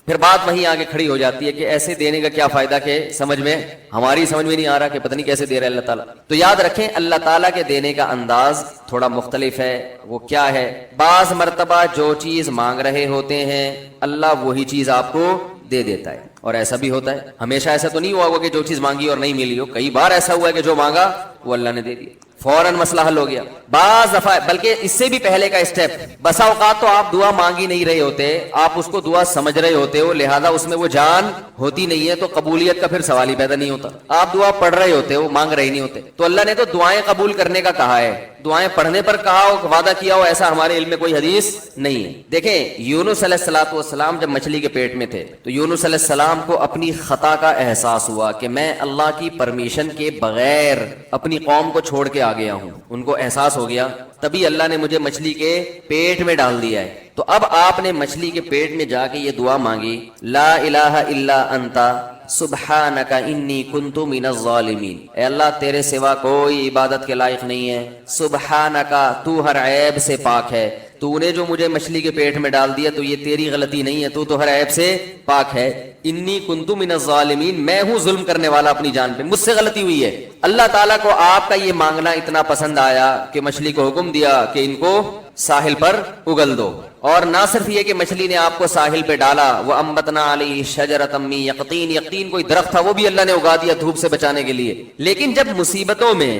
پھر بات وہیں آگے کھڑی ہو جاتی ہے کہ ایسے دینے کا کیا فائدہ کہ ہماری سمجھ میں نہیں آ رہا کہ پتہ نہیں کیسے دے رہا ہے اللہ تعالیٰ. تو یاد رکھیں اللہ تعالیٰ کے دینے کا انداز تھوڑا مختلف ہے. وہ کیا ہے؟ بعض مرتبہ جو چیز مانگ رہے ہوتے ہیں اللہ وہی چیز آپ کو دے دیتا ہے. اور ایسا بھی ہوتا ہے, ہمیشہ ایسا تو نہیں ہوا ہوگا کہ جو چیز مانگی اور نہیں ملی ہو. کئی بار ایسا ہوا ہے کہ جو مانگا وہ اللہ نے دے دیا, فوراً مسئلہ حل ہو گیا. بعض دفعہ بلکہ اس سے بھی پہلے کا اسٹیپ, بسا اوقات تو آپ دعا مانگی نہیں رہے ہوتے, آپ اس کو دعا سمجھ رہے ہوتے ہو, لہذا اس میں وہ جان ہوتی نہیں ہے, تو قبولیت کا پھر سوال ہی پیدا نہیں ہوتا. آپ دعا پڑھ رہے ہوتے ہو, مانگ رہے نہیں ہوتے. تو اللہ نے تو دعائیں قبول کرنے کا کہا ہے, دعائیں پڑھنے پر کہا ہو, وعدہ کیا ہو, ایسا ہمارے علم میں کوئی حدیث نہیں ہے. دیکھیں یونس علیہ الصلوۃ والسلام جب مچھلی کے پیٹ میں تھے تو یونس علیہ السلام کو اپنی خطا کا احساس ہوا کہ میں اللہ کی پرمیشن کے بغیر اپنی قوم کو چھوڑ کے آ گیا ہوں. ان کو احساس ہو گیا, تبھی اللہ نے مجھے مچھلی کے پیٹ میں ڈال دیا ہے. تو اب آپ نے مچھلی کے پیٹ میں جا کے یہ دعا مانگی, لا الہ الا انت سبحانک انی کنت من الظالمین. اے اللہ تیرے سوا کوئی عبادت کے لائق نہیں ہے, سبحانک تو ہر عیب سے پاک ہے, تو نے جو مجھے مچھلی کے پیٹ میں ڈال دیا تو یہ تیری غلطی نہیں ہے, تو ہر عیب سے پاک ہے. انی کنت من الظالمین, میں ہوں ظلم کرنے والا اپنی جان پہ, مجھ سے غلطی ہوئی ہے. اللہ تعالیٰ کو آپ کا یہ مانگنا اتنا پسند آیا کہ مچھلی کو حکم دیا کہ ان کو ساحل پر اگل دو. اور نہ صرف یہ کہ مچھلی نے آپ کو ساحل پہ ڈالا, وہ انبتنا علیہ شجرۃ من یقطین, یقطین کوئی درخت تھا وہ بھی اللہ نے اگا دیا دھوپ سے بچانے کے لیے. لیکن جب مصیبتوں میں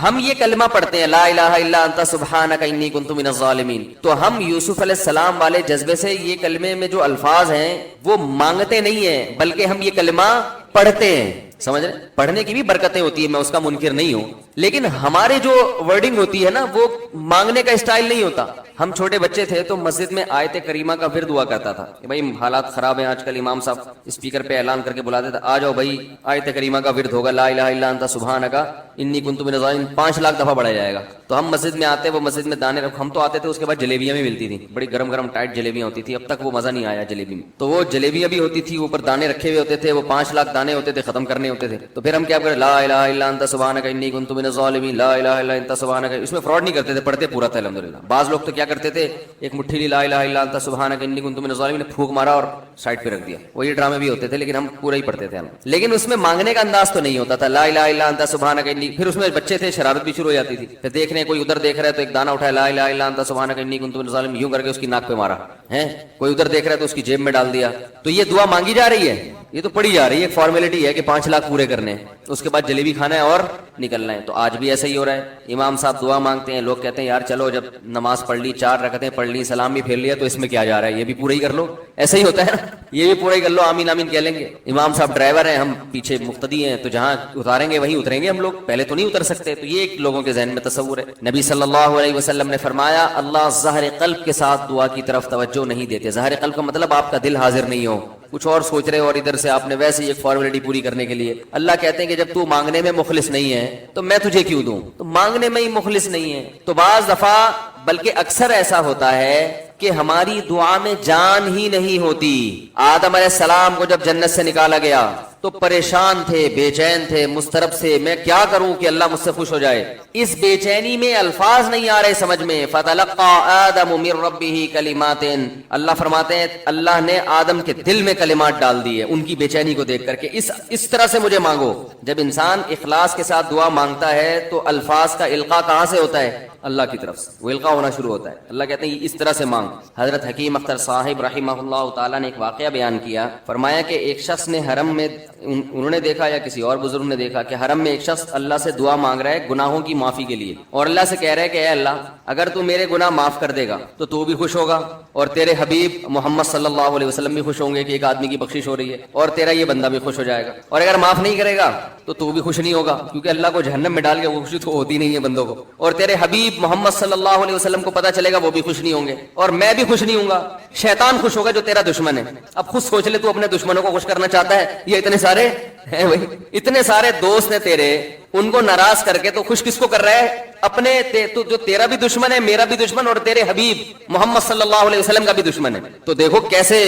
ہم یہ کلمہ پڑھتے ہیں لا الہ الا انت سبحانک انی کنت من الظالمین, تو ہم یوسف علیہ السلام والے جذبے سے یہ کلمے میں جو الفاظ ہیں وہ مانگتے نہیں ہیں, بلکہ ہم یہ کلمہ پڑھتے ہیں. سمجھ رہے, پڑھنے کی بھی برکتیں ہوتی ہیں, میں اس کا منکر نہیں ہوں, لیکن ہمارے جو ورڈنگ ہوتی ہے نا وہ مانگنے کا اسٹائل نہیں ہوتا. ہم چھوٹے بچے تھے تو مسجد میں آیت کریمہ کا ورد ہوا کرتا تھا کہ بھائی حالات خراب ہیں آج کل, امام صاحب اسپیکر پہ اعلان کر کے بلاتے تھے, آ جاؤ بھائی آیت کریمہ کا ورد ہوگا, لا الہ الا انت سبحانک انی کنت من الظالمین, 5 لاکھ دفعہ پڑھا جائے گا. تو ہم مسجد میں آتے, وہ مسجد میں دانے ہم تو آتے تھے, اس کے بعد جلیبیاں بھی ملتی تھیں, بڑی گرم گرم ٹائٹ جلیبیاں ہوتی تھی. اب تک وہ مزہ نہیں آیا جلیبی میں, تو وہ جلیبیاں بھی ہوتی تھی, اوپر دانے رکھے ہوئے ہوتے تھے, وہ 5 لاکھ دانے ہوتے تھے, ختم کرنے ہوتے تھے. تو پھر ہم کیا کریں, لا الہ الا انت سبحانک انی کنت من الظالمین, لا الہ الا انت سبحانک. اس میں فراڈ نہیں کرتے تھے, پڑھتے پورا تھا الحمدللہ. بعض لوگ تو کیا کرتے تھے, ایک مٹھی لی لا الہ الا انت سبحانک انی کنت من الظالمین, پھونک مارا اور سائڈ پہ رکھ دیا. وہی ڈرامے بھی ہوتے تھے, لیکن ہم پورا ہی پڑھتے تھے. لیکن اس میں مانگنے کا انداز تو نہیں ہوتا تھا, لا الہ الا انت سبحانک انی. پھر اس میں بچے تھے, شرارت بھی شروع ہو جاتی تھی. پھر دیکھ رہے ہیں کوئی ادھر دیکھ رہا ہے تو ایک دانہ اٹھایا, لا الہ الا انت سبحانک انی کنت من الظالمین, یوں کر کے اس کی ناک پہ مارا ہے. کوئی ادھر دیکھ رہا ہے تو اس کی جیب میں ڈال دیا. تو یہ دعا مانگی جا رہی ہے, یہ تو پڑھی جا رہی ہے, ایک فارمیلٹی ہے کہ 5 لاکھ پورے کرنے ہیں, اس کے بعد جلیبی کھانا ہے اور نکلنا ہے. تو آج بھی ایسا ہی ہو رہا ہے. امام صاحب دعا مانگتے ہیں, لوگ کہتے ہیں یار چلو جب نماز پڑھ لی, 4 رکعتیں پڑھ لی, سلام بھی پھیر لیا, تو اس میں کیا جا رہا ہے, یہ بھی پورا ہی کر لو. ایسا ہی ہوتا ہے نا, یہ بھی پورا ہی کر لو, آمین آمین کہہ لیں گے. امام صاحب ڈرائیور ہیں, ہم پیچھے مقتدی ہیں, تو جہاں اتاریں گے وہیں اتریں گے ہم لوگ, پہلے تو نہیں اتر سکتے. تو یہ ایک لوگوں کے ذہن میں تصور ہے. نبی صلی اللہ علیہ وسلم نے فرمایا اللہ ظاہر قلب کے ساتھ دعا کی طرف توجہ نہیں دیتے. ظاہر قلب کا مطلب آپ کا دل حاضر نہیں ہو, کچھ اور سوچ رہے ہو, اور ادھر سے آپ نے ویسے ہی ایک فارمیلٹی پوری کرنے کے لیے. اللہ کہتے ہیں کہ جب تو مانگنے میں مخلص نہیں ہے تو میں تجھے کیوں دوں. تو مانگنے میں ہی مخلص نہیں ہے. تو بعض دفعہ بلکہ اکثر ایسا ہوتا ہے کہ ہماری دعا میں جان ہی نہیں ہوتی. آدم علیہ السلام کو جب جنت سے نکالا گیا تو پریشان تھے, بے چین تھے, مضطرب سے, میں کیا کروں کہ اللہ مجھ سے خوش ہو جائے. اس بے چینی میں الفاظ نہیں آ رہے سمجھ میں. فتلقى آدم من ربه کلمات, اللہ فرماتے ہیں اللہ نے آدم کے دل میں کلمات ڈال دیے ان کی بے چینی کو دیکھ کر کے, اس طرح سے مجھے مانگو. جب انسان اخلاص کے ساتھ دعا مانگتا ہے تو الفاظ کا القاء کہاں سے ہوتا ہے, اللہ کی طرف سے وہ القاء ہونا شروع ہوتا ہے. اللہ کہتے ہیں اس طرح سے مانگ. حضرت حکیم اختر صاحب رحمہ اللہ تعالیٰ نے ایک واقعہ بیان کیا, فرمایا کہ ایک شخص نے حرم میں, انہوں نے دیکھا یا کسی اور بزرگ نے دیکھا کہ حرم میں ایک شخص اللہ سے دعا مانگ رہا ہے گناہوں کی معافی کے لیے, اور اللہ سے کہہ رہا ہے کہ اے اللہ اگر تو میرے گناہ معاف کر دے گا تو تو بھی خوش ہوگا, اور تیرے حبیب محمد صلی اللہ علیہ وسلم بھی خوش ہوں گے کہ ایک آدمی کی بخشش ہو رہی ہے, اور تیرا یہ بندہ بھی خوش ہو جائے گا. اور اگر معاف نہیں کرے گا تو بھی خوش نہیں ہوگا, کیونکہ اللہ کو جہنم میں ڈال کے وہ خوشی تو ہوتی نہیں ہے بندوں کو. اور تیرے حبیب محمد صلی اللہ علیہ وسلم کو پتہ چلے گا وہ بھی خوش نہیں ہوں گے, اور میں بھی خوش نہیں ہوں گا. شیطان خوش ہوگا جو تیرا دشمن ہے. اب خود سوچ لے, تو اپنے دشمنوں کو خوش کرنا چاہتا ہے, یہ اتنے سارے ہیں بھائی, اتنے سارے دوست ہیں تیرے, ان کو ناراض کر کے تو خوش کس کو کر رہا ہے, اپنے تو جو تیرا بھی دشمن ہے, میرا بھی دشمن, اور تیرے حبیب محمد صلی اللہ علیہ وسلم کا بھی دشمن ہے. تو دیکھو کیسے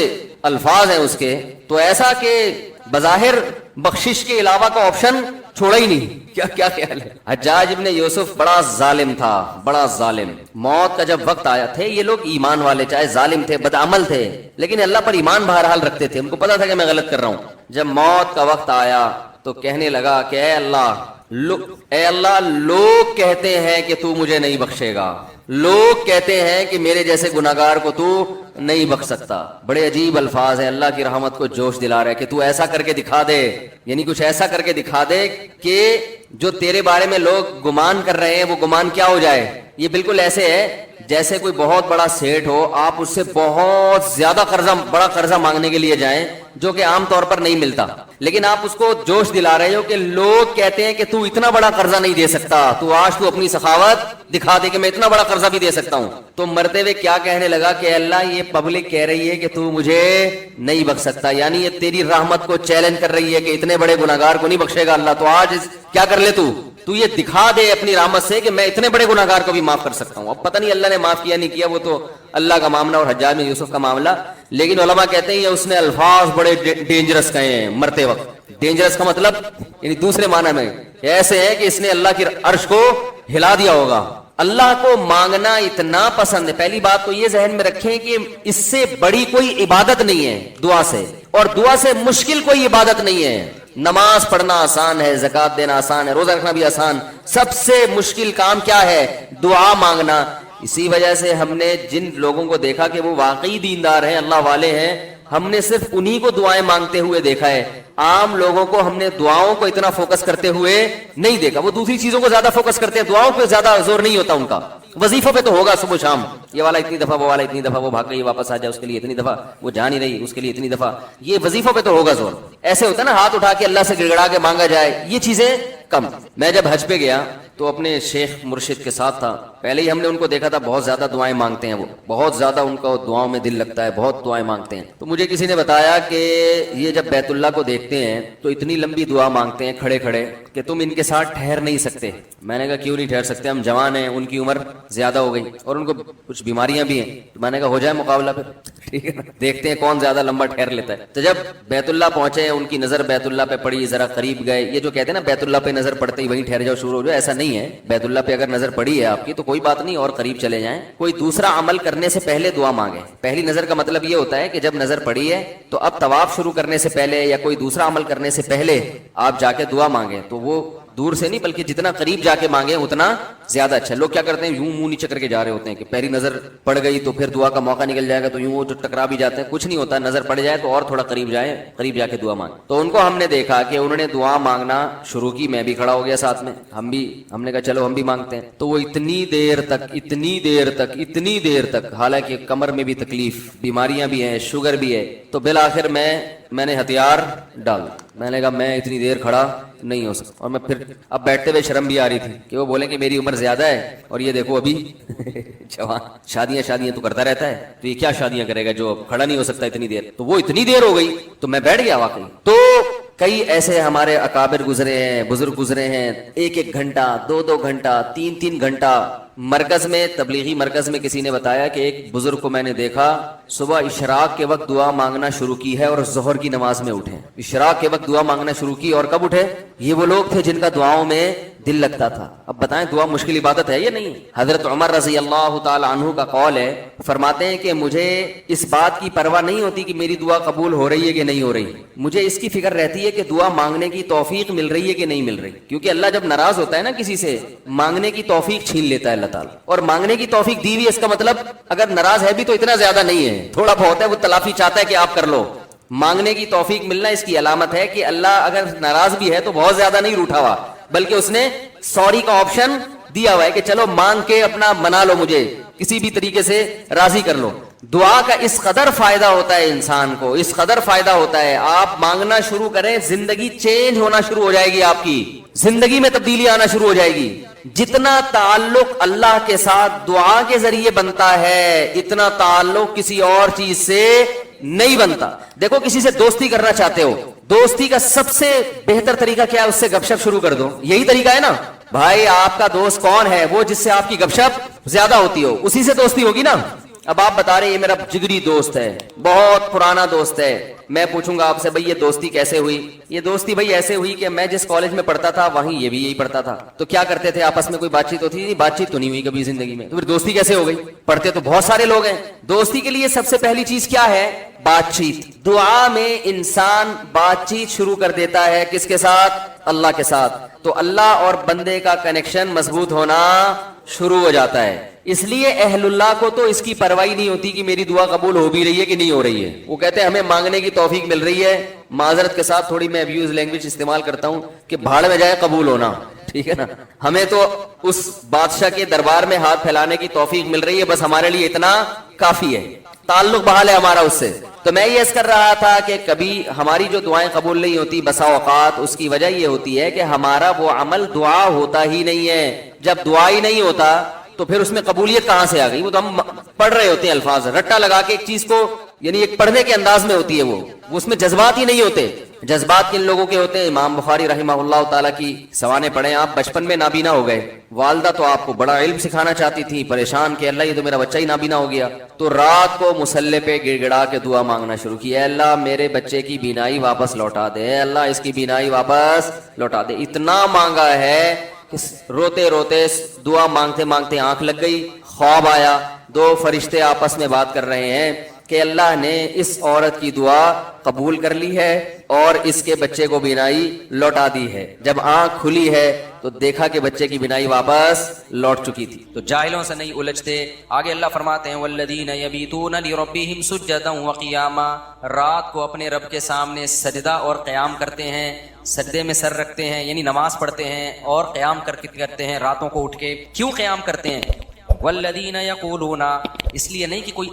الفاظ ہیں اس کے. تو ایسا کہ بظاہر بخشش کے علاوہ کا آپشن چھوڑا ہی نہیں. کیا کیا خیال ہے. حجاج ابن یوسف بڑا ظالم تھا, بڑا ظالم. موت کا جب وقت آیا, تھے یہ لوگ ایمان والے, چاہے ظالم تھے, بدعمل تھے, لیکن اللہ پر ایمان بہرحال رکھتے تھے. ان کو پتا تھا کہ میں غلط کر رہا ہوں. جب موت کا وقت آیا تو کہنے لگا کہ اے اللہ لوگ کہتے ہیں کہ تو مجھے نہیں بخشے گا, لوگ کہتے ہیں کہ میرے جیسے گناہگار کو تو نہیں بخش سکتا. بڑے عجیب الفاظ ہیں, اللہ کی رحمت کو جوش دلا رہے کہ تو ایسا کر کے دکھا دے, یعنی کچھ ایسا کر کے دکھا دے کہ جو تیرے بارے میں لوگ گمان کر رہے ہیں وہ گمان کیا ہو جائے. یہ بالکل ایسے ہے جیسے کوئی بہت بڑا سیٹ ہو, آپ اس سے بہت زیادہ بڑا قرضہ مانگنے کے لیے جائیں جو کہ عام طور پر نہیں ملتا, لیکن آپ اس کو جوش دلا رہے ہو کہ لوگ کہتے ہیں کہ تو اتنا بڑا قرضہ نہیں دے سکتا, تو آج تو اپنی سخاوت دکھا دے کہ میں اتنا بڑا قرضہ بھی دے سکتا ہوں. تو مرتے ہوئے کیا کہنے لگا کہ اللہ یہ پبلک کہہ رہی ہے کہ تو مجھے نہیں بخش سکتا, یعنی یہ تیری رحمت کو چیلنج کر رہی ہے کہ اتنے بڑے گناہگار کو نہیں بخشے گا اللہ, تو آج کیا کر لے تو یہ دکھا دے اپنی رحمت سے کہ میں اتنے بڑے گناہگار کو بھی معاف کر سکتا ہوں. اب پتہ نہیں اللہ نے معاف کیا نہیں کیا, وہ تو اللہ کا معاملہ اور حجاج بن یوسف کا معاملہ, لیکن علماء کہتے ہیں یہ اس نے الفاظ بڑے ڈینجرس کہے ہیں مرتے وقت. ڈینجرس کا مطلب یعنی دوسرے معنی میں ایسے ہے کہ اس نے اللہ کی عرش کو ہلا دیا ہوگا. اللہ کو مانگنا اتنا پسند ہے. پہلی بات تو یہ ذہن میں رکھیں کہ اس سے بڑی کوئی عبادت نہیں ہے دعا سے, اور دعا سے مشکل کوئی عبادت نہیں ہے. نماز پڑھنا آسان ہے, زکات دینا آسان ہے, روزہ رکھنا بھی آسان. سب سے مشکل کام کیا ہے؟ دعا مانگنا. اسی وجہ سے ہم نے جن لوگوں کو دیکھا کہ وہ واقعی دیندار ہیں, اللہ والے ہیں, ہم نے صرف انہی کو دعائیں مانگتے ہوئے دیکھا ہے. عام لوگوں کو ہم نے دعاؤں کو اتنا فوکس کرتے ہوئے نہیں دیکھا. وہ دوسری چیزوں کو زیادہ فوکس کرتے ہیں, دعاؤں پہ زیادہ زور نہیں ہوتا ان کا. وظیفوں پہ تو ہوگا صبح شام, یہ والا اتنی دفعہ, وہ والا اتنی دفعہ, وہ بھاگ گئی واپس آ جائے اس کے لیے اتنی دفعہ, وہ جا نہیں رہی اس کے لیے اتنی دفعہ, یہ وظیفوں پہ تو ہوگا زور. ایسے ہوتا ہے نا ہاتھ اٹھا کے اللہ سے گڑگڑا کے مانگا جائے, یہ چیزیں کم. میں جب حج پہ گیا تو اپنے شیخ مرشد کے ساتھ تھا, پہلے ہی ہم نے ان کو دیکھا تھا بہت زیادہ دعائیں مانگتے ہیں, وہ بہت زیادہ ان کا دعاؤں میں دل لگتا ہے, بہت دعائیں مانگتے ہیں. تو مجھے کسی نے بتایا کہ یہ جب بیت اللہ کو دیکھتے ہیں تو اتنی لمبی دعا مانگتے ہیں کھڑے کھڑے کہ تم ان کے ساتھ ٹھہر نہیں سکتے. میں نے کہا کیوں نہیں ٹھہر سکتے, ہم جوان ہیں, ان کی عمر زیادہ ہو گئی اور ان کو کچھ بیماریاں بھی ہیں. تو میں نے کہا ہو جائے مقابلہ پھر, ٹھیک ہے نا, دیکھتے ہیں کون زیادہ لمبا ٹھہر لیتا ہے. تو جب بیت اللہ پہنچے, ان کی نظر بیت اللہ پہ پڑی, ذرا قریب گئے. یہ جو کہتے ہیں نا بیت اللہ پہ نظر پڑتے ہی وہیں ٹھہر جاؤ شروع ہو جاؤ, ایسا نہیں ہے. بیت اللہ پہ اگر نظر پڑی ہے آپ کی تو کوئی بات نہیں, اور قریب چلے جائیں. کوئی دوسرا عمل کرنے سے پہلے دعا مانگے. پہلی نظر کا مطلب یہ ہوتا ہے کہ جب نظر پڑی ہے تو اب طواف شروع کرنے سے پہلے یا کوئی دوسرا عمل کرنے سے پہلے آپ جا کے دعا مانگیں. تو وہ دور سے نہیں بلکہ جتنا قریب جا کے مانگے اتنا زیادہ اچھا. لوگ کیا کرتے ہیں, یوں منہ نیچے کر کے جا رہے ہوتے ہیں کہ پہلی نظر پڑ گئی تو پھر دعا کا موقع نکل جائے گا, تو یوں وہ ٹکرا بھی جاتے ہیں. کچھ نہیں ہوتا, نظر پڑ جائے تو اور تھوڑا قریب جائے, قریب جا کے دعا مانگے. تو ان کو ہم نے دیکھا کہ انہوں نے دعا مانگنا شروع کی, میں بھی کھڑا ہو گیا ساتھ میں, ہم نے کہا چلو ہم بھی مانگتے ہیں. تو وہ اتنی دیر تک حالانکہ کمر میں بھی تکلیف, بیماریاں بھی ہیں, شوگر بھی ہے. تو بالآخر میں نے ہتھیار ڈال, میں نے کہا میں اتنی دیر کھڑا نہیں ہو سکتا. اور میں پھر اب بیٹھتے ہوئے شرم بھی آ رہی تھی کہ وہ بولیں کہ میری عمر زیادہ ہے اور یہ دیکھو ابھی جوان, شادیاں تو کرتا رہتا ہے, تو یہ کیا شادیاں کرے گا جو کھڑا نہیں ہو سکتا اتنی دیر. تو وہ اتنی دیر ہو گئی تو میں بیٹھ گیا واقعی. تو کئی ایسے ہمارے اکابر گزرے ہیں, بزرگ گزرے ہیں, 1 گھنٹہ 2 گھنٹہ 3 گھنٹہ. مرکز میں, تبلیغی مرکز میں کسی نے بتایا کہ ایک بزرگ کو میں نے دیکھا صبح اشراق کے وقت دعا مانگنا شروع کی ہے اور ظہر کی نماز میں اٹھے. اشراق کے وقت دعا مانگنا شروع کی اور کب اٹھے؟ یہ وہ لوگ تھے جن کا دعاؤں میں دل لگتا تھا. اب بتائیں دعا مشکل عبادت ہے یا نہیں؟ حضرت عمر رضی اللہ تعالی عنہ کا قول ہے, فرماتے ہیں کہ مجھے اس بات کی پرواہ نہیں ہوتی کہ میری دعا قبول ہو رہی ہے کہ نہیں ہو رہی, مجھے اس کی فکر رہتی ہے کہ دعا مانگنے کی توفیق مل رہی ہے کہ نہیں مل رہی. کیونکہ اللہ جب ناراض ہوتا ہے نا کسی سے, مانگنے کی توفیق چھین لیتا ہے اللہ تعالیٰ. اور مانگنے کی توفیق دی ہوئی, اس کا مطلب اگر ناراض ہے بھی تو اتنا زیادہ نہیں ہے, تھوڑا بہت ہے, وہ تلافی چاہتا ہے کہ آپ کر لو. مانگنے کی توفیق ملنا اس کی علامت ہے کہ اللہ اگر ناراض بھی ہے تو بہت زیادہ نہیں روٹھا ہوا, بلکہ اس نے سوری کا آپشن دیا ہوا ہے کہ چلو مانگ کے اپنا منا لو, مجھے کسی بھی طریقے سے راضی کر لو. دعا کا اس قدر فائدہ ہوتا ہے انسان کو, اس قدر فائدہ ہوتا ہے. آپ مانگنا شروع کریں, زندگی چینج ہونا شروع ہو جائے گی, آپ کی زندگی میں تبدیلی آنا شروع ہو جائے گی. جتنا تعلق اللہ کے ساتھ دعا کے ذریعے بنتا ہے اتنا تعلق کسی اور چیز سے نہیں بنتا. دیکھو کسی سے دوستی کرنا چاہتے ہو, دوستی کا سب سے بہتر طریقہ کیا ہے؟ اس سے گپ شپ شروع کر دو. یہی طریقہ ہے نا بھائی. آپ کا دوست کون ہے؟ وہ جس سے آپ کی گپ شپ زیادہ ہوتی ہو, اسی سے دوستی ہوگی نا. اب آپ بتا رہے ہیں یہ میرا جگری دوست ہے, بہت پرانا دوست ہے. میں پوچھوں گا آپ سے بھائی یہ دوستی کیسے ہوئی؟ یہ دوستی بھائی ایسے ہوئی کہ میں جس کالج میں پڑھتا تھا وہیں یہ بھی یہی پڑھتا تھا. تو کیا کرتے تھے آپس میں, کوئی بات چیت ہوتی تھی؟ بات چیت تو نہیں ہوئی کبھی زندگی میں, تو پھر دوستی کیسے ہو گئی؟ پڑھتے تو بہت سارے لوگ ہیں. دوستی کے لیے سب سے پہلی چیز کیا ہے؟ بات چیت. دعا میں انسان بات چیت شروع کر دیتا ہے کس کے ساتھ؟ اللہ کے ساتھ. تو اللہ اور بندے کا کنیکشن مضبوط ہونا شروع ہو جاتا ہے. اس لیے اہل اللہ کو تو اس کی پرواہ نہیں ہوتی کہ میری دعا قبول ہو بھی رہی ہے کہ نہیں ہو رہی ہے. وہ کہتے ہیں ہمیں مانگنے کی توفیق مل رہی ہے, معذرت کے ساتھ تھوڑی میں ابیوز لینگویج استعمال کرتا ہوں, کہ بھاڑ میں جائے قبول ہونا, ٹھیک ہے نا. ہمیں تو اس بادشاہ کے دربار میں ہاتھ پھیلانے کی توفیق مل رہی ہے, بس ہمارے لیے اتنا کافی ہے, تعلق بحال ہے ہمارا اس سے. تو میں یہ عرض کر رہا تھا کہ کبھی ہماری جو دعائیں قبول نہیں ہوتی بسا اوقات اس کی وجہ یہ ہوتی ہے کہ ہمارا وہ عمل دعا ہوتا ہی نہیں ہے. جب دعا ہی نہیں ہوتا تو پھر اس میں قبولیت کہاں سے آ گئی؟ وہ تو ہم پڑھ رہے ہوتے ہیں الفاظ رٹا لگا کے ایک چیز کو, یعنی ایک پڑھنے کے انداز میں ہوتی ہے, وہ اس میں جذبات ہی نہیں ہوتے. جذبات کن لوگوں کے ہوتے ہیں؟ امام بخاری رحمہ اللہ تعالیٰ کی سوانے پڑھیں آپ, بچپن میں نابینا ہو گئے, والدہ تو آپ کو بڑا علم سکھانا چاہتی تھی, پریشان کہ اللہ یہ تو میرا بچہ ہی نابینا ہو گیا. تو رات کو مصلے پہ گڑ گڑا کے دعا مانگنا شروع کی, اے اللہ میرے بچے کی بینائی واپس لوٹا دے, اے اللہ اس کی بینائی واپس لوٹا دے. اتنا مانگا ہے کہ روتے روتے دعا مانگتے مانگتے آنکھ لگ گئی, خواب آیا, دو فرشتے آپس میں بات کر رہے ہیں کہ اللہ نے اس عورت کی دعا قبول کر لی ہے اور اس کے بچے کو بینائی لوٹا دی ہے. جب آنکھ کھلی ہے تو دیکھا کہ بچے کی بینائی واپس لوٹ چکی تھی. تو جاہلوں سے نہیں الجھتے. آگے اللہ فرماتے ہیں والذین یبیتون لربہم سجدا وقیاما, رات کو اپنے رب کے سامنے سجدہ اور قیام کرتے ہیں, سجدے میں سر رکھتے ہیں یعنی نماز پڑھتے ہیں, اور قیام کرتے ہیں راتوں کو اٹھ کے. کیوں قیام کرتے ہیں؟ والذین یقولون, اس لیے نہیں کہ کوئی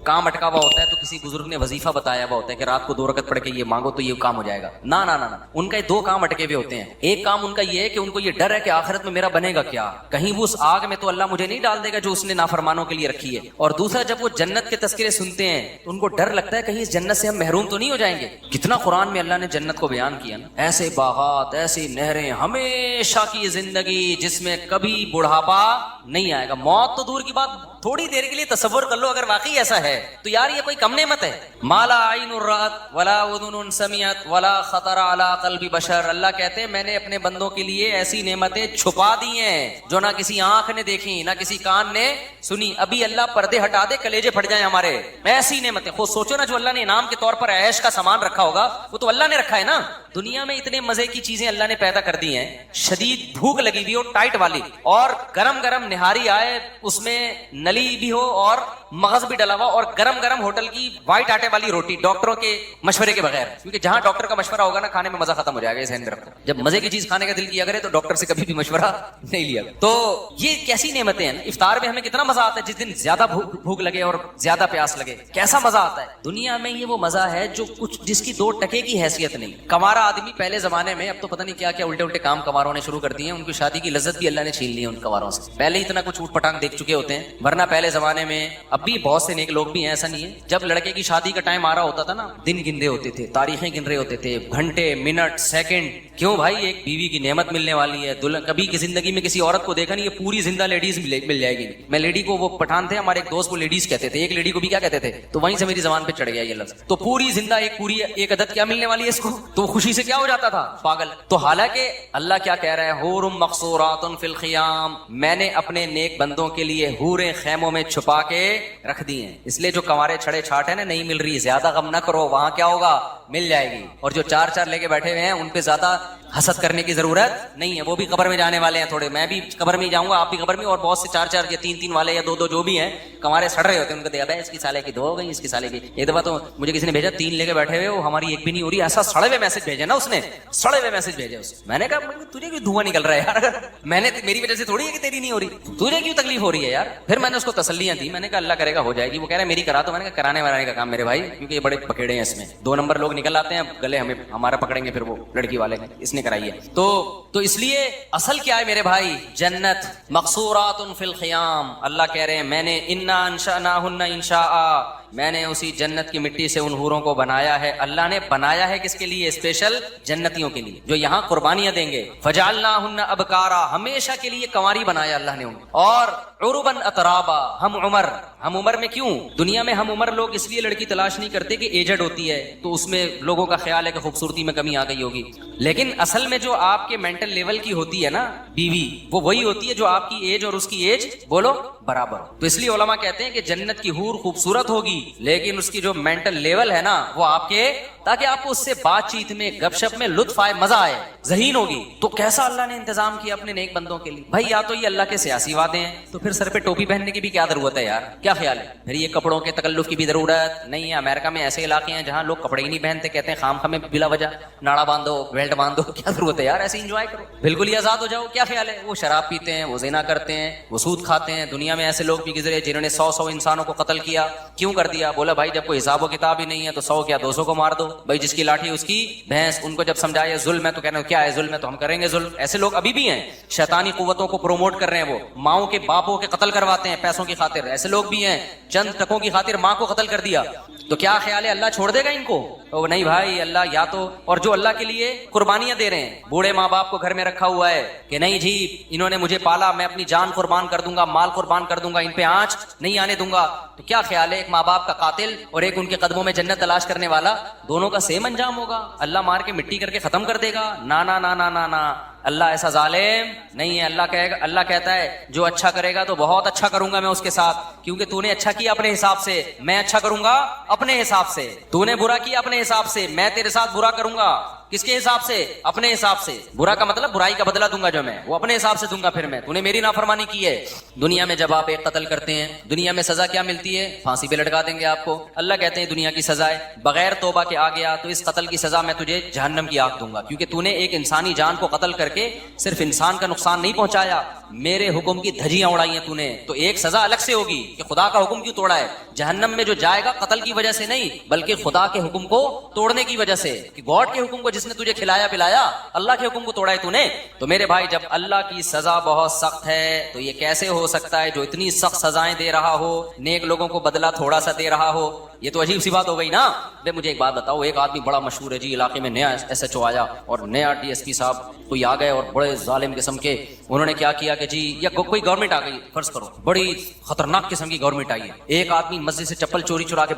کام اٹکا ہوا ہوتا ہے تو کسی بزرگ نے وظیفہ بتایا ہوا ہوتا ہے کہ رات کو 2 رکعت پڑھ کے یہ مانگو تو یہ کام ہو جائے گا. نہ نہ نہ, ان کا 2 کام اٹکے ہوئے ہوتے ہیں. ایک کام ان کا یہ ہے کہ ان کو یہ ڈر ہے کہ آخرت میں میرا بنے گا کیا, کہیں وہ اس آگ میں تو اللہ مجھے نہیں ڈال دے گا جو اس نے نافرمانوں کے لیے رکھی ہے. اور دوسرا جب وہ جنت کے تذکرے سنتے ہیں تو ان کو ڈر لگتا ہے کہیں اس جنت سے ہم محروم تو نہیں ہو جائیں گے. کتنا قرآن میں اللہ نے جنت کو بیان کیا نا, ایسے باغات, ایسی نہریں, ہمیشہ کی زندگی جس میں کبھی بڑھاپا نہیں آئے گا. موت تو دور کی بات, تھوڑی دیر کے لیے تصور کر لو اگر واقعی ایسا ہے تو یار یہ کوئی کم نعمت ہے. مالا عین رات ولا اذن سمعت ولا خطر علی قلب بشر. اللہ کہتے ہیں میں نے اپنے بندوں کے لیے ایسی نعمتیں چھپا دی ہیں جو نہ کسی آنکھ نے دیکھی نہ کسی کان نے سنی. ابھی اللہ پردے ہٹا دے کلیجے پھٹ جائیں ہمارے, ایسی نعمتیں. خود سوچو نا جو اللہ نے انعام کے طور پر عیش کا سامان رکھا ہوگا وہ تو اللہ نے رکھا ہے نا. دنیا میں اتنے مزے کی چیزیں اللہ نے پیدا کر دی ہیں, شدید بھوک لگی ہوئی ہو ٹائٹ والی, اور گرم گرم نہاری آئے اس میں نلی بھی ہو اور مغز بھی ڈلا ہوا, اور گرم گرم ہوٹل کی وائٹ آٹے والی روٹی ڈاکٹروں کے مشورے کے بغیر, کیونکہ جہاں ڈاکٹر کا مشورہ ہوگا نا کھانے میں مزہ ختم ہو جائے گا. اس ہند رکھو, جب مزے کی چیز کھانے کا دل کیا کرے تو ڈاکٹر سے کبھی بھی مشورہ نہیں لیا. تو یہ کیسی نعمتیں ہیں. افطار میں ہمیں کتنا مزہ آتا ہے, جس دن زیادہ بھوک لگے اور زیادہ پیاس لگے کیسا مزہ آتا ہے. دنیا میں یہ وہ مزہ ہے جو کچھ جس کی 2 ٹکے کی حیثیت نہیں. کنوارا آدمی پہلے زمانے میں, اب تو پتہ نہیں کیا کیا الٹے الٹے کام کنواروں نے شروع کر دیے ہیں, ان کی شادی کی لذت بھی اللہ نے چھین لی ہے ان کنواروں سے. پہلے اتنا کچھ اوٹ پٹانگ دیکھ چکے ہوتے ہیں, ورنہ پہلے زمانے میں, اب بھی بہت سے نیک لوگ بھی ہیں, ایسا نہیں ہے, جب لڑکے کی شادی کا ٹائم آ رہا ہوتا تھا نا, دن گن رہے ہوتے تھے, تاریخیں گن رہے ہوتے تھے, گھنٹے, منٹ, سیکنڈ. کیوں بھائی, ایک بیوی کی نعمت ملنے والی ہے. کبھی کی زندگی میں کسی عورت کو دیکھا نہیں, یہ پوری زندہ لیڈیز مل جائے گی. میں لیڈی کو, وہ پٹھان تھے ہمارے ایک دوست, وہ لیڈیز کہتے تھے, ایک لیڈی کو بھی کیا کہتے تھے, تو وہیں سے میری زبان پہ چڑھ گیا یہ لفظ. تو پوری زندہ ایک عدد کیا ملنے والی ہے اس کو, تو خوشی سے کیا ہو جاتا تھا, پاگل. تو حالانکہ اللہ کیا کہہ رہا ہے, حور مقصورات فی الخیام, میں نے اپنے نیک بندوں کے لیے حوریں خیموں میں چھپا کے رکھ دی ہیں. اس لیے جو کنوارے چھڑے چھاٹ ہے نا, نہیں مل رہی, زیادہ غم نہ کرو, وہاں کیا ہوگا, مل جائے گی. اور جو 4 لے کے بیٹھے ہوئے ہیں ان پہ زیادہ حسد کرنے کی ضرورت نہیں ہے, وہ بھی قبر میں جانے والے ہیں تھوڑے. میں بھی قبر میں جاؤں گا, آپ بھی قبر میں, اور بہت سے 4 یا 3 والے یا 2 جو بھی ہیں کنوارے سڑ رہے ہوتے ہیں, ان کو دیکھا اس کی سالے کی 2 ہو گئی, اس کی سالے کی. ایک دفعہ تو مجھے کسی نے بھیجا 3 لے کے بیٹھے ہوئے, وہ ہماری ایک بھی نہیں ہو رہی, ایسا سڑے ہوئے میسج بھیجے نا اس نے, سڑے ہوئے میسج بھیجے اس. میں نے کہا تجھے کیوں دھواں نکل رہا ہے یار, میں نے میری وجہ سے تھوڑی ہے کہ تیری نہیں ہو رہی, تجھے کیوں تکلیف ہو رہی ہے یار. پھر میں نے اس کو تسلیاں دی, میں نے کہا اللہ کرے گا ہو جائے گی. وہ کہہ رہا ہے میری کرا, تو میں نے کہا کرانے والانے کا کام میرے بھائی, کیونکہ یہ بڑے پکڑے ہیں اس میں, 2 نمبر لوگ نکل آتے ہیں, گلے ہمارا پکڑیں گے, پھر وہ لڑکی والے اس نے کرائی ہے. تو اس لیے اصل کیا ہے میرے بھائی, جنت. مقصورات فی الخیام, اللہ کہہ رہے ہیں میں نے انا انشأناہن انشاء, میں نے اسی جنت کی مٹی سے ان حوروں کو بنایا ہے. اللہ نے بنایا ہے کس کے لیے؟ اسپیشل جنتیوں کے لیے جو یہاں قربانیاں دیں گے. فجعلناہن ابکارا، ہمیشہ کے لیے کنواری بنایا اللہ نے ان کو. اور عربا اترابا، ہم عمر میں کیوں؟ دنیا میں ہم عمر لوگ اس لیے لڑکی تلاش نہیں کرتے کہ ایجڈ ہوتی ہے تو اس میں لوگوں کا خیال ہے کہ خوبصورتی میں کمی آ گئی ہوگی، لیکن اصل میں جو آپ کے مینٹل لیول کی ہوتی ہے نا بیوی، وہ وہی ہوتی ہے جو آپ کی ایج اور اس کی ایج بولو برابر. تو اس لیے علماء کہتے ہیں کہ جنت کی حور خوبصورت ہوگی لیکن اس کی جو مینٹل لیول ہے نا وہ آپ کے، تاکہ آپ کو اس سے بات چیت میں گپ شپ میں لطف آئے، مزہ آئے، ذہین ہوگی. تو کیسا اللہ نے انتظام کیا اپنے نیک بندوں کے لیے. بھائی یا تو یہ اللہ کے سیاسی وعدے ہیں، تو پھر سر پہ ٹوپی پہننے کی بھی کیا ضرورت ہے یار؟ کیا خیال ہے؟ پھر یہ کپڑوں کے تکلف کی بھی ضرورت نہیں ہے. امریکہ میں ایسے علاقے ہیں جہاں لوگ کپڑے ہی نہیں پہنتے، کہتے ہیں خام خامے بلا وجہ ناڑا باندھو، بیلٹ باندھو. کیا ضرورت ہے یار؟ ایسے انجوائے کرو، بالکل ہی آزاد ہو جاؤ. کیا خیال ہے؟ وہ شراب پیتے ہیں، وہ زنا کرتے ہیں، وہ سود کھاتے ہیں. دنیا میں ایسے لوگ بھی گزرے جنہوں نے 100 انسانوں کو قتل کیا. کیوں کر دیا؟ بولا بھائی جب کوئی حساب و کتاب ہی نہیں ہے تو 100 کیا 200 کو مار دو. بھائی جس کی لاٹھی اس کی بھینس. ان کو جب سمجھایا ظلم ہے تو کہنا کیا ہے ظلم ہے تو ہم کریں گے ظلم. ایسے لوگ ابھی بھی ہیں، شیطانی قوتوں کو پروموٹ کر رہے ہیں. وہ ماؤں کے باپوں کے قتل کرواتے ہیں پیسوں کی خاطر. ایسے لوگ بھی ہیں، چند ٹکوں کی خاطر ماں کو قتل کر دیا. تو کیا خیال ہے اللہ چھوڑ دے گا ان کو؟ تو نہیں بھائی، اللہ یا تو، اور جو اللہ کے لیے قربانیاں دے رہے ہیں، بوڑھے ماں باپ کو گھر میں رکھا ہوا ہے کہ نہیں جی انہوں نے مجھے پالا، میں اپنی جان قربان کر دوں گا، مال قربان کر دوں گا، ان پہ آنچ نہیں آنے دوں گا. تو کیا خیال ہے ایک ماں باپ کا قاتل اور ایک ان کے قدموں میں جنت تلاش کرنے والا، دونوں کا سیم انجام ہوگا؟ اللہ مار کے مٹی کر کے ختم کر دے گا؟ نا نا نا نا نا نا، اللہ ایسا ظالم نہیں ہے. اللہ کہتا ہے جو اچھا کرے گا تو بہت اچھا کروں گا میں اس کے ساتھ، کیونکہ تو نے اچھا کیا اپنے حساب سے، میں اچھا کروں گا اپنے حساب سے. تو نے برا کیا اپنے حساب سے، میں تیرے ساتھ برا کروں گا. کس کے حساب سے؟ اپنے حساب سے. برا کا مطلب برائی کا بدلہ دوں گا جو میں، وہ اپنے حساب سے دوں گا. پھر میں، تو نے میری نافرمانی کی ہے. دنیا میں جب آپ ایک قتل کرتے ہیں، دنیا میں سزا کیا ملتی ہے؟ پھانسی پہ لٹکا دیں گے آپ کو. اللہ کہتے ہیں دنیا کی سزا ہے بغیر توبہ کے آ گیا تو اس قتل کی سزا میں تجھے جہنم کی آگ دوں گا، کیونکہ تو نے ایک انسانی جان کو قتل کر کے صرف انسان کا نقصان نہیں پہنچایا، میرے حکم کی دھجیاں اڑائی ہیں تو نے. تو ایک سزا الگ سے ہوگی کہ خدا کا حکم کیوں توڑا ہے. جہنم میں جو جائے گا قتل کی وجہ سے نہیں بلکہ خدا کے حکم کو توڑنے کی وجہ سے، کہ گاڈ کے حکم کو جس نے تجھے کھلایا پلایا، اللہ کے حکم کو توڑا ہے تو نے. تو میرے بھائی جب اللہ کی سزا بہت سخت ہے تو یہ کیسے ہو سکتا ہے جو اتنی سخت سزائیں دے رہا ہو نیک لوگوں کو بدلہ تھوڑا سا دے رہا ہو؟ یہ تو عجیب سی بات ہو گئی نا. مجھے ایک بات بتاؤ، ایک آدمی بڑا مشہور ہے جی علاقے میں، نیا ایس ایچ او آیا اور نیا ڈی ایس پی صاحب کوئی آ گئے اور بڑے ظالم قسم کے انہوں نے کیا کیا کہ جی، یا کوئی گورنمنٹ آ گئی، فرض کرو بڑی خطرناک قسم کی گورنمنٹ آئی ہے. ایک آدمی مسجد سے چپل چوری کر کے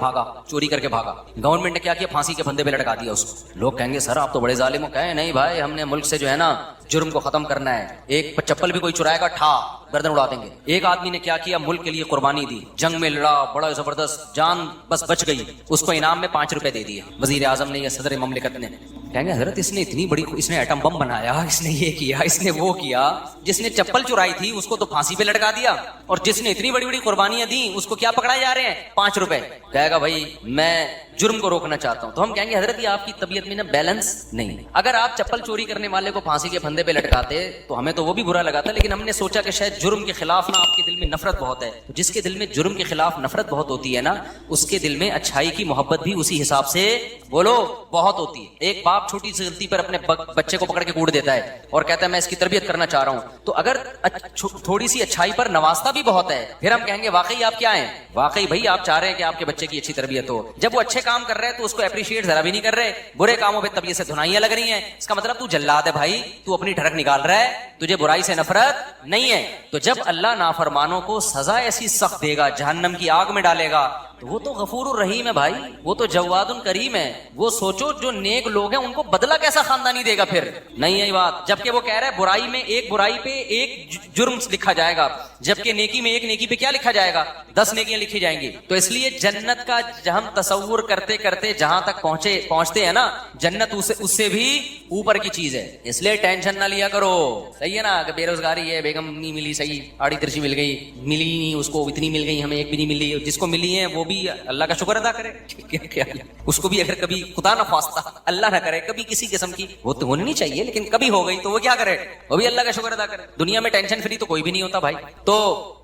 بھاگا. گورنمنٹ نے کیا کیا؟ پھانسی کے پھندے پہ لٹکا دیا اس کو. لوگ کہیں گے سر آپ تو بڑے ظالم ہو. کہیں نہیں بھائی، ہم نے ملک سے جو ہے نا جرم کو ختم کرنا ہے. ایک چپل بھی کوئی چرائے گا ٹھا گردن اڑا دیں گے. ایک آدمی نے کیا کیا؟ ملک کے لیے قربانی دی، جنگ میں لڑا، بڑا زبردست، جان بس بچ گئی، اس کو انعام میں 5 روپے دے دیے وزیر اعظم نے یا صدر مملکت نے. کہیں گے حضرت اس نے اتنی بڑی، اس نے ایٹم بم بنایا، اس نے یہ کیا، اس نے وہ کیا. جس نے چپل چرائی تھی اس کو تو پھانسی پہ لٹکا دیا، اور جس نے اتنی بڑی بڑی قربانیاں دی اس کو کیا پکڑائے جا رہے ہیں؟ 5 روپے. کہے گا بھائی میں جرم کو روکنا چاہتا ہوں. تو ہم کہیں گے حضرت یہ آپ کی طبیعت میں نا بیلنس نہیں. اگر آپ چپل چوری کرنے والے کو پھانسی کے پھندے پہ لٹکاتے تو ہمیں تو وہ بھی برا لگا تھا، لیکن ہم نے سوچا کہ شاید جرم کے خلاف نا آپ کے دل میں نفرت بہت ہے. تو جس کے دل میں جرم کے خلاف نفرت بہت ہوتی ہے نا، اس کے دل میں اچھائی کی محبت بھی اسی حساب سے بولو بہت ہوتی ہے. ایک باپ چھوٹی سی غلطی پر اپنے بچے کو پکڑ کے کوڑ دیتا ہے اور کہتا ہے میں اس کی تربیت کرنا چاہ رہا ہوں. تو اگر تھوڑی سی اچھائی پر نوازتا بھی بہت ہے، پھر ہم کہیں گے واقعی آپ کیا ہیں، واقعی بھائی آپ چاہ رہے ہیں کہ آپ کے بچے کی اچھی تربیت ہو. جب وہ اچھے کام کر رہے ہیں تو اس کو اپریشیٹ ذرا بھی نہیں کر رہے، برے کاموں پہ طبیعت سے دھنائیاں لگ رہی ہیں. اس کا مطلب تو جلاد ہے بھائی، تو اپنی ڈھڑک نکال رہا ہے، تجھے برائی سے نفرت نہیں ہے. تو جب اللہ نافرمانوں کو سزا ایسی سخت دے گا، جہنم کی آگ میں ڈالے گا، تو وہ تو غفور الرحیم ہے بھائی، وہ تو جواد کریم ہے. وہ سوچو جو نیک لوگ ہیں ان کو بدلہ کیسا خاندانی دے گا پھر. نہیں ہے بات. جبکہ وہ کہہ رہا ہے برائی میں ایک برائی پہ ایک جرم لکھا جائے گا، جبکہ نیکی میں ایک نیکی پہ کیا لکھا جائے گا؟ 10 نیکیاں لکھی جائیں گی. تو اس لیے جنت کا ہم تصور کرتے کرتے جہاں تک پہنچتے ہیں نا، جنت اس سے بھی اوپر کی چیز ہے. اس لیے ٹینشن نہ لیا کرو. صحیح ہے نا کہ بے روزگاری ہے، بیگم نہیں ملی، صحیح آڑی ترچی مل گئی، ملی نہیں اس کو، اتنی مل گئی، ہمیں ایک بھی نہیں ملی. جس کو ملی ہے وہ بھی اللہ کا شکر ادا کرے. اس کو بھی اگر کبھی خدا نہ خواستہ اللہ نہ کرے کبھی کسی قسم کی، وہ تو ہونی نہیں چاہیے لیکن کبھی ہو گئی تو وہ کیا کرے؟ وہ بھی اللہ کا شکر ادا کرے. دنیا میں ٹینشن فری تو کوئی بھی نہیں ہوتا بھائی. تو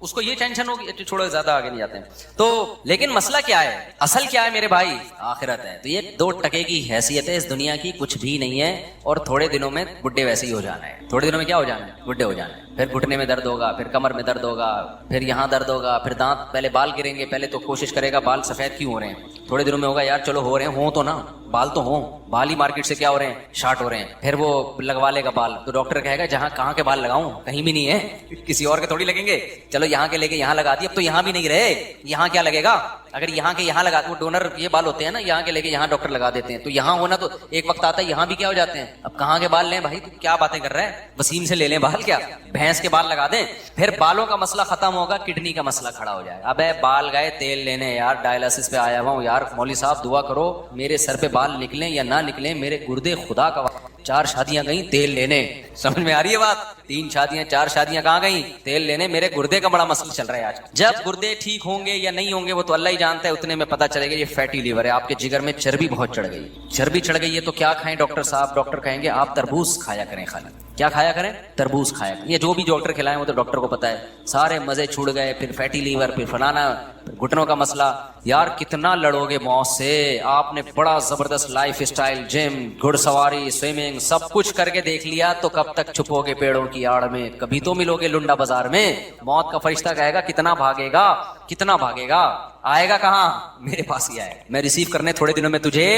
اس کو یہ ٹینشن ہوگی. چھوڑو زیادہ آگے نہیں جاتے ہیں. تو لیکن مسئلہ کیا ہے، اصل کیا ہے میرے بھائی؟ آخرت ہے. تو یہ 2 ٹکے کی حیثیت ہے اس دنیا کی، کچھ بھی نہیں ہے. اور تھوڑے دنوں میں بڈھے ویسے ہی ہو جانا ہے. تھوڑے دنوں میں کیا ہو جانا ہے؟ بڈھے ہو جانا ہے. پھر گھٹنے میں درد ہوگا، پھر کمر میں درد ہوگا، پھر یہاں درد ہوگا، پھر دانت، پہلے بال گریں گے، پہلے تو کوشش کرے گا لگا بال سفید کیوں ہو رہے ہیں, تھوڑے دنوں میں ہوگا یار چلو ہو رہے ہیں, ہوں تو نا, بال تو ہوں, بال ہی مارکیٹ سے کیا ہو رہے ہیں, شارٹ ہو رہے ہیں. پھر وہ لگوا لے گا بال, تو ڈاکٹر کہے گا جہاں کہاں کے بال لگاؤں, کہیں بھی نہیں ہے, کسی اور کے تھوڑی لگیں گے, چلو یہاں کے لے کے یہاں لگا دی, اب تو یہاں بھی نہیں رہے, یہاں کیا لگے گا, اگر یہاں کے یہاں لگا, وہ ڈونر یہ بال ہوتے ہیں نا, یہاں کے لے کے یہاں ڈاکٹر لگا دیتے ہیں, تو یہاں ہونا تو ایک وقت آتا ہے یہاں بھی کیا ہو جاتے ہیں, اب کہاں کے بال لیں بھائی, تو کیا باتیں کر رہے ہیں, وسیم سے لے لیں بال, کیا بھینس کے بال لگا دیں, پھر بالوں کا مسئلہ ختم ہوگا, کڈنی کا مسئلہ کھڑا ہو جائے گا. اب بال گئے تیل لینے, یار ڈائلسس پہ آیا ہوا ہوں یار, مولوی صاحب دعا کرو میرے سر پہ بال نکلیں یا نہ نکلیں, میرے گردے خدا کا 4 شادیاں گئیں تیل لینے, سمجھ میں آ رہی ہے بات, 3 شادیاں 4 شادیاں کہاں گئیں, تیل لینے, میرے گردے کا بڑا مسئلہ چل رہا ہے آج. جب گردے ٹھیک ہوں گے یا نہیں ہوں گے وہ تو اللہ ہی جانتا ہے, اتنے میں پتہ چلے گا یہ فیٹی لیور ہے, آپ کے جگر میں چربی بہت چڑھ گئی, چربی چڑھ گئی ہے تو کیا کھائیں ڈاکٹر صاحب, ڈاکٹر کہیں گے آپ تربوز کھایا کریں, خالی کیا کھایا کریں, تربوز کھایا کریں. یہ جو بھی ڈاکٹر کھلائیں وہ تو ڈاکٹر کو پتا ہے, سارے مزے چھوڑ گئے, پھر فیٹی لیور, پھر فلانا, گھٹنوں کا مسئلہ. یار کتنا لڑو گے موت سے, آپ نے بڑا زبردست لائف اسٹائل, جم, گھڑ سواری, سوئمنگ, سب کچھ کر کے دیکھ لیا, تو کب تک چھپو گے پیڑوں کی آڑ میں, کبھی تو ملو گے لنڈا بازار میں. موت کا فرشتہ کہے گا کتنا بھاگے گا, کتنا بھاگے گا, آئے گا کہاں, میرے پاس ہی آئے گا, میں ریسیو کرنے تھوڑے دنوں میں تجھے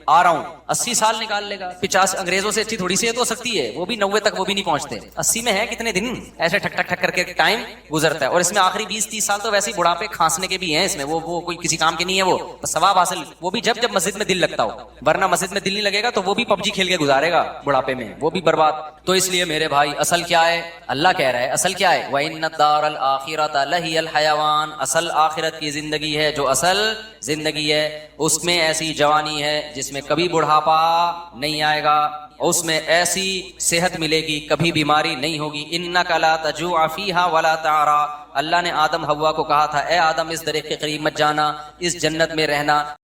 آ رہا ہوں. 80 سال نکال لے گا, 50, انگریزوں سے اچھی تھوڑی سی تو ہو سکتی ہے, وہ بھی 90 تک وہ بھی نہیں پہنچتے, 80 میں ہے کتنے دن, ایسے ٹھک ٹھک ٹھک کر کے ٹائم گزرتا ہے. اور اس میں آخری 20-30 سال تو ویسے ہی بڑھاپے کھانسنے کے بھی ہیں, اس میں وہ کوئی کسی کام کے نہیں ہے, وہ ثواب حاصل, وہ بھی جب مسجد میں دل لگتا ہو, ورنہ مسجد میں دل نہیں لگے گا تو وہ بھی PUBG کھیل کے گزارے گا بڑھاپے میں, وہ بھی برباد. تو اس لیے میرے بھائی اصل کیا ہے, اللہ کہہ رہا ہے اصل کیا ہے, وَإِنَّ الدَّارَ الْآخِرَةَ لَهِيَ الْحَيَوَانُ, اصل آخرت کی زندگی ہے, جو اصل زندگی ہے اس میں ایسی جوانی ہے جس میں کبھی بڑھاپا نہیں آئے گا, اس میں ایسی صحت ملے گی, کبھی بیماری نہیں ہوگی. اِنَّكَ لَا تَجُوعَ فِيهَا وَلَا تَعْرَىٰ, اللہ نے آدم حوا کو کہا تھا اے آدم اس درخت کے قریب مت جانا, اس جنت میں رہنا.